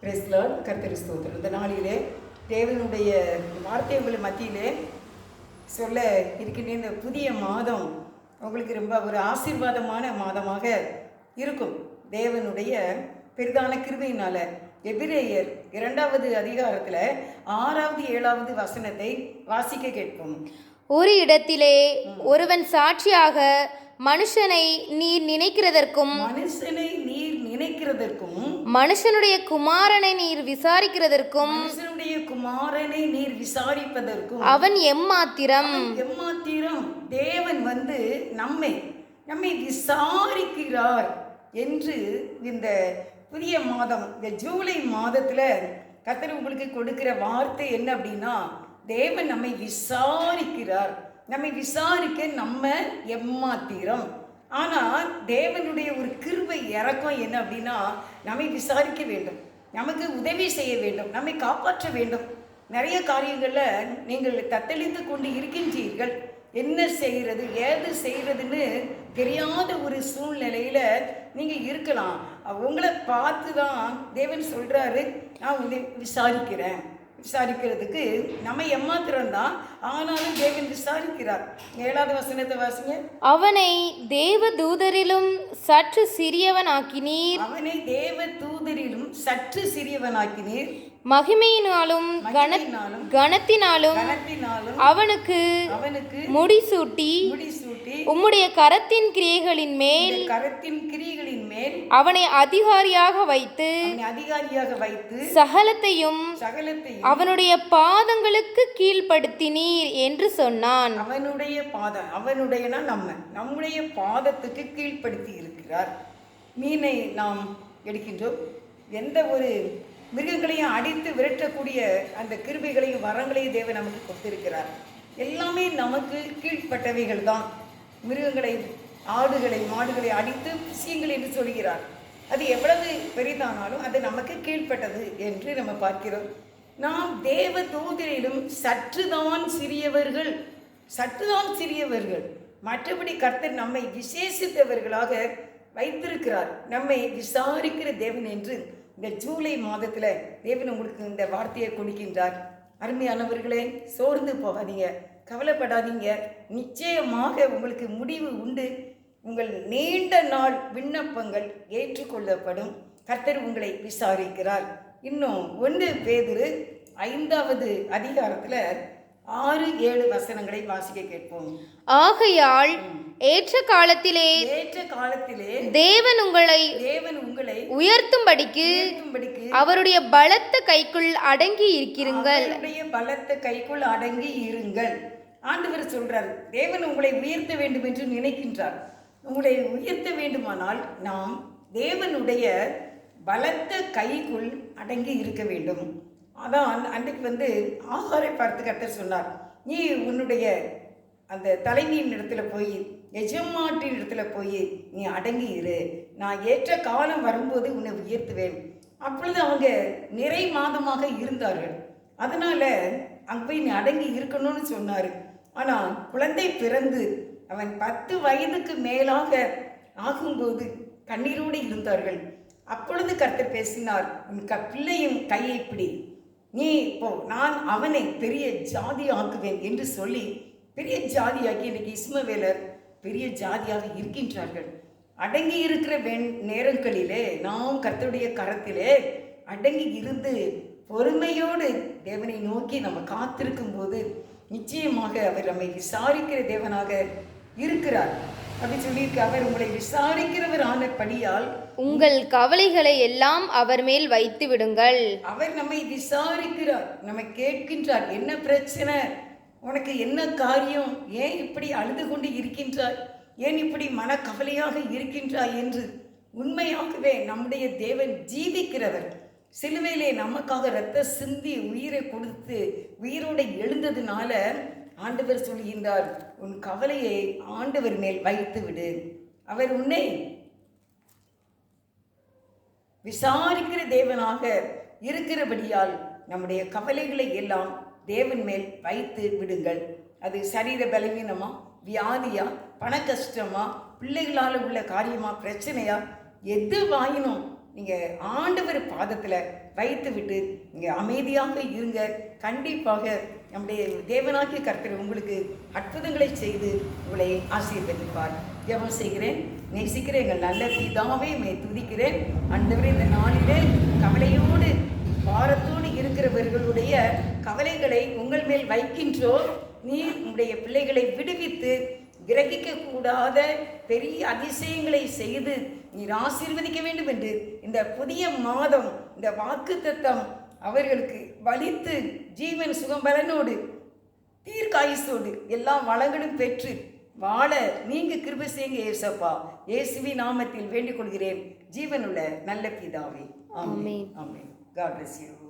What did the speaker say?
Price Lord. கர்த்தருக்கு ஸ்தோத்திரம். இந்த நாளிலே தேவனுடைய வார்த்தை உங்கள் மத்தியிலே சொல்ல இருக்கின்ற இந்த புதிய மாதம் உங்களுக்கு ரொம்ப ஒரு ஆசீர்வாதமான மாதமாக இருக்கும். தேவனுடைய பெரிதான கிருபையினால எபிரேயர் 2வது அதிகாரத்தில் 6வது 7வது வசனத்தை வாசிக்க கேட்போம். ஒரு இடத்திலே ஒருவன் சாட்சியாக மனுஷனை நீர் நினைக்கிறதற்கும் மனுஷனுடைய குமாரனை நீர் விசாரிக்கிறதற்கும் அவன் எம்மாத்திரம். தேவன் நம்மை விசாரிக்கிறார் என்று இந்த புதிய மாதம், இந்த ஜூலை மாதத்துல கர்த்தர் உங்களுக்கு கொடுக்கிற வார்த்தை என்ன அப்படின்னா, தேவன் நம்மை விசாரிக்கிறார். நம்மை விசாரிக்க நம்ம எம்மாத்திரம். ஆனால் தேவனுடைய ஒரு கிருபை இறக்கம் என்ன அப்படின்னா, நம்மை விசாரிக்க வேண்டும், நமக்கு உதவி செய்ய வேண்டும், நம்மை காப்பாற்ற வேண்டும். நிறைய காரியங்களில் நீங்கள் தத்தளித்து கொண்டு இருக்கின்றீர்கள். என்ன செய்கிறது ஏது செய்கிறதுன்னு தெரியாத ஒரு சூழ்நிலையில் நீங்கள் இருக்கலாம். உங்களை பார்த்து தான் தேவன் சொல்கிறாரு, நான் உன்னை விசாரிக்கிறேன். விசாரிக்கிறதுக்கு நம்ம எம்மாத்திரம்தான், ஆனாலும் தேவன் விசாரிக்கிறார். 7வது வசனத்தை வாசிங்க. அவனை தேவ தூதரிலும் சற்று சிறியவனாக்கினீர். அவனை தேவ தூதரிலும் சற்று சிறியவனாக்கினீர். மகிமையினாலும் கனத்தினாலும் அவனுக்கு முடிசூட்டி உம்முடைய கரத்தின் கிரியைகளின் மேல் அவனை அதிகாரியாக வைத்து சகலத்தையும் அவனுடைய பாதங்களுக்கு கீழ்ப்படுத்தினீர் என்று சொன்னான். நம்முடைய பாதத்துக்கு கீழ்ப்படுத்தி இருக்கிறார். மீனை நாம் எடுக்கின்றோம். எந்த ஒரு மிருகங்களையும் அடித்து விரட்டக்கூடிய அந்த கிருபைகளையும் வரங்களையும் தேவன் நமக்கு கொடுத்திருக்கிறார். எல்லாமே நமக்கு கீழ்ப்பட்டவைகள் தான். மிருகங்களை, ஆடுகளை, மாடுகளை அடித்து பிசியுங்கள் என்று சொல்கிறார். அது எவ்வளவு பெரிதானாலும் அது நமக்கு கீழ்ப்பட்டது என்று நம்ம பார்க்கிறோம். நாம் தேவ தூதரிலும் சற்றுதான் சிறியவர்கள். மற்றபடி கர்த்தர் நம்மை விசேஷித்தவர்களாக வைத்திருக்கிறார். நம்மை விசாரிக்கிற தேவன் என்று இந்த ஜூலை மாதத்தில் தேவன் உங்களுக்கு இந்த வார்த்தையை கொடுக்கின்றார். அருமையானவர்களே, சோர்ந்து போகாதீங்க, கவலைப்படாதீங்க. நிச்சயமாக உங்களுக்கு முடிவு உண்டு. உங்கள் நீண்ட நாள் விண்ணப்பங்கள் ஏற்றுக்கொள்ளப்படும். கர்த்தர் உங்களை விசாரிக்கிறார். இன்னும் 1 பேதுரு 5வது அதிகாரத்தில் 6-7 வசனங்களை வாசிக்க கேட்போம். ஆகையால் ஏற்ற காலத்திலே தேவன் உங்களை உயர்த்தும்படிக்கு அவருடைய பலத்த கைக்குள் அடங்கி இருங்கள். ஆண்டவர் சொல்றார், தேவன் உங்களை உயர்த்த வேண்டும் என்று நினைக்கின்றார். உங்களை உயர்த்த வேண்டுமானால் நாம் தேவனுடைய பலத்த கைக்குள் அடங்கி இருக்க வேண்டும். அதான் அன்றைக்கு ஆகாரை பார்த்து கர்த்தர் சொன்னார், நீ உன்னுடைய அந்த தலைவியின் இடத்துல போய், எஜமாட்டின் இடத்துல போய் நீ அடங்கி இரு. நான் ஏற்ற காலம் வரும்போது உன்னை உயர்த்துவேன். அப்பொழுது அவங்க நிறை மாதமாக இருந்தார்கள். அதனால அங்கே போய் நீ அடங்கி இருக்கணும்னு சொன்னார். ஆனால் குழந்தை பிறந்து அவன் 10 வயதுக்கு மேலாக ஆகும்போது கண்ணீரோடு இருந்தார்கள். அப்பொழுது கர்த்தர் பேசினார், உன் பிள்ளையும் கையை பிடி, நீ போ, நான் அவனை பெரிய ஜாதி ஆக்குவேன் என்று சொல்லி பெரிய ஜாதியாக்கி இன்னைக்கு இஸ்மவேலர் பெரிய ஜாதியாக இருக்கின்றார்கள். அடங்கி இருக்கிற நேரங்களிலே நாம் கர்த்தருடைய கரத்திலே அடங்கி இருந்து பொறுமையோடு தேவனை நோக்கி நம்ம காத்திருக்கும் போது நிச்சயமாக அவர் நம்மை விசாரிக்கிற தேவனாக இருக்கிறார். அப்படி சொல்லியிருக்கு. அவர் உங்களை விசாரிக்கிறவர் ஆனபடியால் உங்கள் கவலைகளை எல்லாம் அவர் மேல் வைத்து விடுங்கள். அவர் நம்மை விசாரிக்கிறார், நம்மை கேட்கின்றார். என்ன பிரச்சனை, உனக்கு என்ன காரியம், ஏன் இப்படி அழுது கொண்டு இருக்கின்றாய், ஏன் இப்படி மனக்கவலையாக இருக்கின்றாய் என்று. உண்மையாகவே நம்முடைய தேவன் ஜீவிக்கிறவர். சிலுவையிலே நமக்காக இரத்த சிந்தி உயிரை கொடுத்து உயிரோடு எழுந்ததுனால ஆண்டவர் சொல்கின்றார், உன் கவலையை ஆண்டவர் மேல் வைத்து விடு. அவர் உன்னை விசாரிக்கிற தேவனாக இருக்கிறபடியால் நம்முடைய கவலைகளை எல்லாம் தேவன் மேல் வைத்து விடுங்கள். அது சரீர பலவீனமா, வியாதியா, பண கஷ்டமா, பிள்ளைகளால் உள்ள காரியமா, பிரச்சனையா, எது வாயினும் நீங்கள் ஆண்டவர் பாதத்தில் வைத்து விட்டு நீங்கள் அமைதியாக இருங்க. கண்டிப்பாக நம்முடைய தேவனாகிய கர்த்தர் உங்களுக்கு அற்புதங்களை செய்து உங்களை ஆசீர்வதிப்பார். ஜெபம் செய்கிறேன். நேசிக்கிறேன் எங்கள் நல்ல பிதாவே, மே துதிக்கிறேன். ஆண்டவரே, இந்த நாளிலே கவலையோடு பாரத்தோடு இருக்கிறவர்களுடைய கவலைகளை உங்கள் மேல் வைக்கின்றோம். நீர் உங்களுடைய பிள்ளைகளை விடுவித்து கிரகிக்க கூடாத பெரிய அதிசயங்களை செய்து நீர் ஆசீர்வதிக்க வேண்டும் என்று இந்த புதிய மாதம் இந்த வாக்குத்தத்தம் அவர்களுக்கு வலித்து ஜீவன் சுகம்பலனோடு தீர்க்காயுசோடு எல்லா வளங்களும் பெற்று வாழ நீங்க கிருபை செய்யுங்க ஏசப்பா. இயேசுவின் நாமத்தில் வேண்டிக் கொள்கிறேன் ஜீவனுள்ள நல்ல பிதாவே. ஆமென். ஆமென். God bless you.